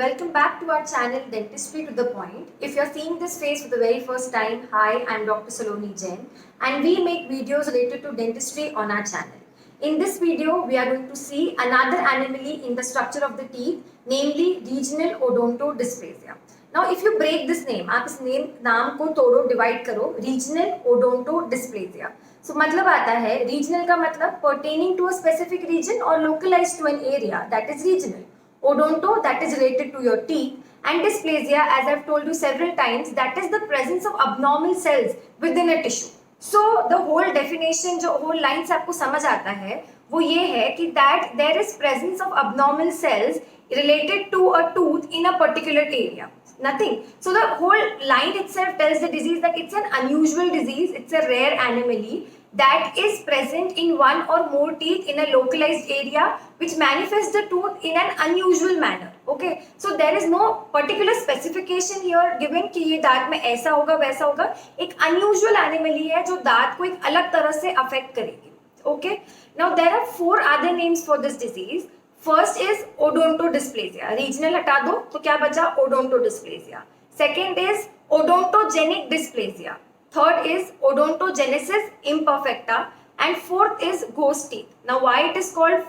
Welcome back to our channel Dentistry to the Point. If you're seeing this face for the very first time, hi, I'm Dr. Saloni Jain and we make videos related to dentistry on our channel. In this video, we are going to see another anomaly in the structure of the teeth, namely regional odontodysplasia. Now, if you break this name, आप इस नाम को तोड़ो, divide करो, regional odontodysplasia. So मतलब आता है regional का मतलब pertaining to a specific region or localized to an area, that is regional. Odonto, that is related to your teeth, and dysplasia, as I've told you several times, that is the presence of abnormal cells within a tissue. So the whole definition, जो whole line से आपको समझ आता है वो ये है कि that there is presence of abnormal cells related to a tooth in a particular area. Nothing. So the whole line itself tells the disease that it's an unusual disease, it's a rare anomaly that is present in one or more teeth in a localized area which manifests the tooth in an unusual manner. Okay, so there is no particular specification here given कि ये दांत में ऐसा होगा वैसा होगा, एक unusual anomaly है जो दांत को एक अलग तरह से affect करेगी. Okay, now there are four other names for this disease. First is odontodysplasia. Regional हटा दो तो क्या बचा? Odontodysplasia. Second is odontogenic dysplasia. Third is odontogenesis imperfecta, and fourth is ghost teeth. Now, why it is called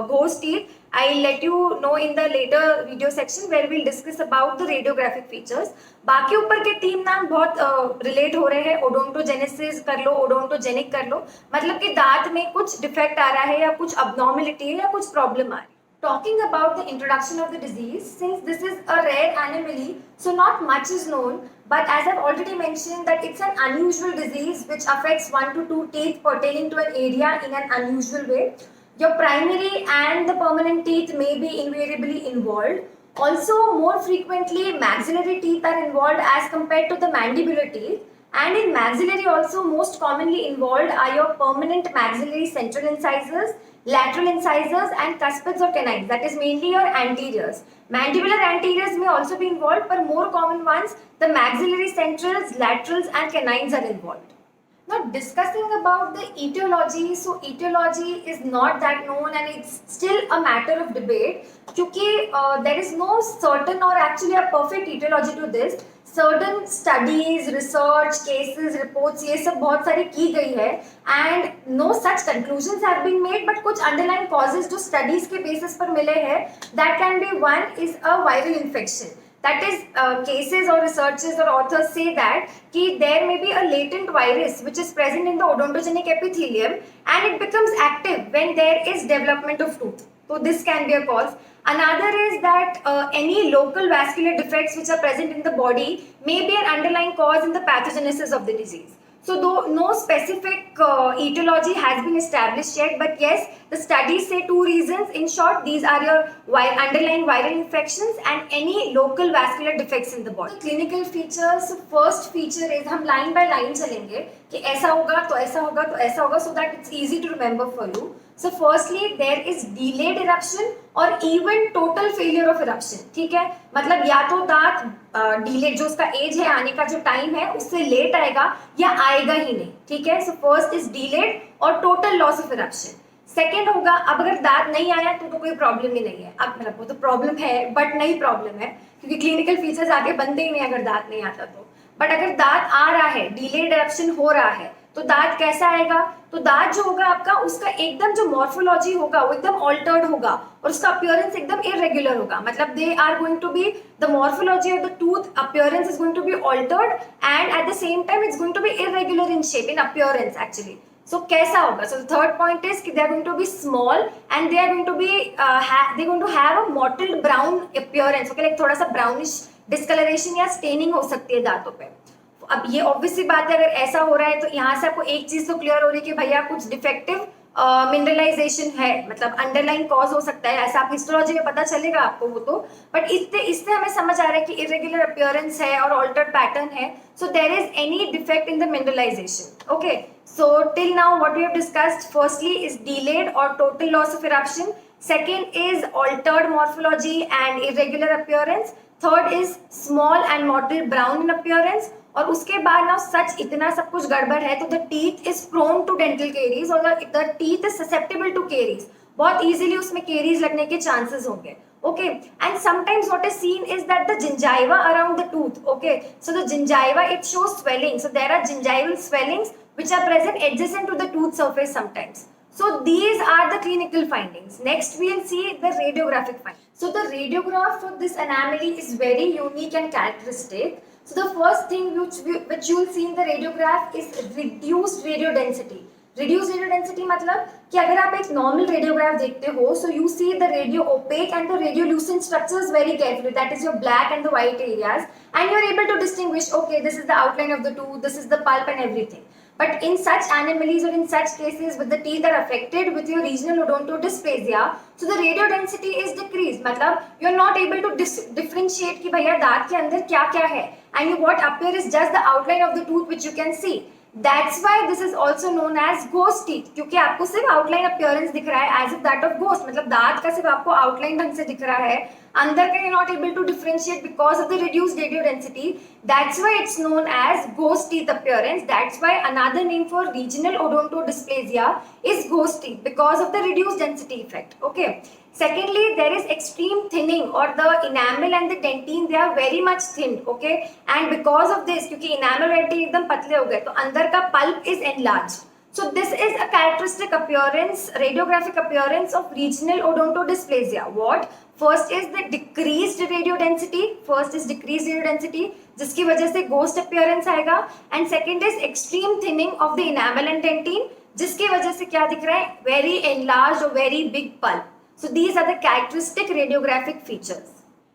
ghost teeth, I'll let you know in the later video section where we'll discuss about the radiographic features. बाकी ऊपर के तीन नाम बहुत relate हो रहे हैं. ओडोंटोजेनेसिस कर लो, ओडोंटोजेनिक कर लो, मतलब कि दांत में कुछ डिफेक्ट आ रहा है या कुछ abnormality है या कुछ प्रॉब्लम आ रही है. Talking about the introduction of the disease, since this is a rare anomaly, so not much is known, but as I've already mentioned that it's an unusual disease which affects 1 to 2 teeth pertaining to an area in an unusual way. Your primary and the permanent teeth may be invariably involved. Also, more frequently, maxillary teeth are involved as compared to the mandibular teeth. And in maxillary also, most commonly involved are your permanent maxillary central incisors, lateral incisors and cuspids or canines, that is mainly your anteriors. Mandibular anteriors may also be involved, but more common ones, the maxillary centrals, laterals and canines are involved. Now discussing about the etiology, so etiology is not that known and it's still a matter of debate क्योंकि there is no certain or actually a perfect etiology to this. Certain studies, research, cases, reports ये सब बहुत सारी की गई है and no such conclusions have been made, but कुछ underlying causes जो studies के basis पर मिले हैं, that can be one is a viral infection. That is, cases or researchers or authors say that there may be a latent virus which is present in the odontogenic epithelium and it becomes active when there is development of tooth. So this can be a cause. Another is that any local vascular defects which are present in the body may be an underlying cause in the pathogenesis of the disease. So though no specific etiology has been established yet, but yes, the studies say two reasons. In short, these are your underlying viral infections and any local vascular defects in the body. The clinical features, first feature is हम line by line चलेंगे कि ऐसा होगा तो ऐसा होगा तो ऐसा होगा, so that it's easy to remember for you. So firstly, there is delayed eruption और even total failure of eruption. ठीक है, मतलब या तो दांत डिलेड जो उसका एज है आने का जो टाइम है उससे लेट आएगा या आएगा ही नहीं. ठीक है, सो फर्स्ट इज डिलेड और total loss of eruption. Second होगा अब अगर दांत नहीं आया तो कोई प्रॉब्लम ही नहीं है. अब मतलब वो तो प्रॉब्लम है बट नहीं प्रॉब्लम है क्योंकि क्लिनिकल फीचर्स आगे बनते ही नहीं अगर दांत नहीं आता तो. बट अगर दांत आ रहा है, डिलेड eruption हो रहा है, तो दांत कैसा आएगा? तो दांत जो होगा आपका उसका एकदम जो मॉर्फोलॉजी होगा वो एकदम ऑल्टर्ड होगा और उसका अपीयरेंस एकदम इरेगुलर होगा. मतलब they are going to be the morphology of the tooth appearance is going to be altered and at the same time it's going to be irregular in shape, in appearance actually. So कैसा होगा? So the third point is कि they are going to be small and they are going to be they are going to have a mottled brown appearance. Okay, like थोड़ा सा brownish discoloration या staining हो सकती है दांतों पे. अब ये ऑब्वियसली बात है अगर ऐसा हो रहा है तो यहाँ से आपको एक चीज तो क्लियर हो रही है कि भैया कुछ डिफेक्टिव मिनरलाइजेशन है, मतलब अंडरलाइन कॉज हो सकता है. ऐसा आप हिस्टोलॉजी में पता चलेगा आपको वो तो, बट इससे हमें समझ आ रहा है कि इरेगुलर अपीयरेंस है और ऑल्टर्ड पैटर्न है. So there is any defect in the mineralisation. Okay, so till now what we have discussed firstly is delayed और total loss of eruption. Second is altered morphology and irregular appearance. Third is small and mottled brown in appearance. और उसके बाद ना सच इतना सब कुछ गड़बड़ है तो the teeth is prone to dental caries और the teeth is susceptible to caries. बहुत इजीली उसमें केरीज लगने के चांसेस होंगे. Okay, and sometimes what is seen is that the gingiva around the tooth. Okay, so the gingiva, it shows swelling. So there are gingival swellings which are present adjacent to the tooth surface sometimes. So these are the clinical findings. Next we will see the radiographic findings. So the radiograph for this anomaly is very unique and characteristic. So the first thing which you will see in the radiograph is reduced radio density. Reduced radio density मतलब कि अगर आप एक normal radiograph देखते हो, so you see the radio opaque and the radiolucent structures very carefully. That is your black and the white areas, and you are able to distinguish. Okay, this is the outline of the tooth, this is the pulp and everything. But in such anomalies or in such cases with the teeth are affected with your regional odontodysplasia, so the radio density is decreased. मतलब you are not able to differentiate कि भैया दांत के अंदर क्या क्या है, and what appear is just the outline of the tooth which you can see. That's why this is also known as ghost teeth, क्योंकि आपको सिर्फ आउटलाइन अपीयरेंस दिख रहा है as if that of ghost, मतलब दांत का सिर्फ आपको आउटलाइन ढंग से दिख रहा है, अंदर का you're not able to differentiate because of the reduced radio density. That's why it's known as ghost teeth appearance. That's why another name for regional odontodysplasia is ghost teeth because of the reduced density effect. Okay. Secondly, there is extreme thinning, or the enamel and the dentine, they are very much thinned. Okay, and because of this, क्योंकि enamel dentine एकदम पतले हो गए, तो अंदर का pulp is enlarged. So this is a characteristic appearance, radiographic appearance of regional odontodysplasia. What? First is the decreased radio density. First is decreased radio density, जिसकी वजह से ghost appearance आएगा. And second is extreme thinning of the enamel and dentine, जिसकी वजह से क्या दिख रहा है? Very enlarged or very big pulp. So these are the characteristic radiographic features.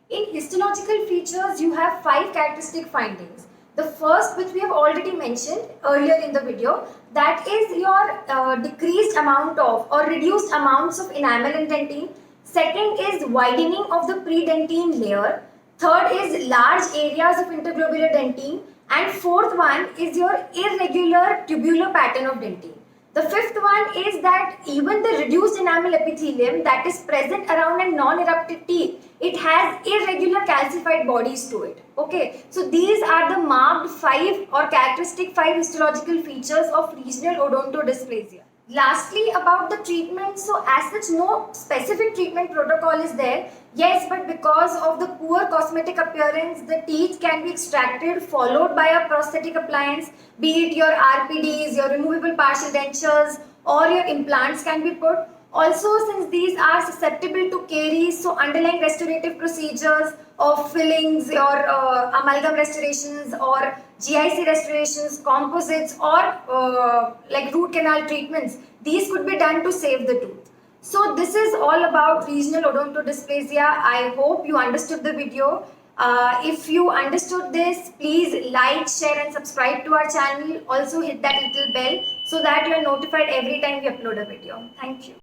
In histological features, you have 5 characteristic findings. The first, which we have already mentioned earlier in the video, that is your decreased amount of or reduced amounts of enamel and dentine. Second is widening of the predentine layer. Third is large areas of interglobular dentine. And fourth one is your irregular tubular pattern of dentine. The fifth one is that even the reduced enamel epithelium that is present around a non-erupted teeth, it has irregular calcified bodies to it. Okay, so these are the marked 5 or characteristic 5 histological features of regional odontodysplasia. Lastly, about the treatment, so as such no specific treatment protocol is there. Yes, but because of the poor cosmetic appearance, the teeth can be extracted followed by a prosthetic appliance, be it your RPDs, your removable partial dentures, or your implants can be put. Also, since these are susceptible to caries, so underlying restorative procedures of fillings or amalgam restorations or GIC restorations, composites, or like root canal treatments, these could be done to save the tooth. So this is all about regional odontodysplasia. I hope you understood the video. If you understood this, please like, share and subscribe to our channel. Also hit that little bell so that you are notified every time we upload a video. Thank you.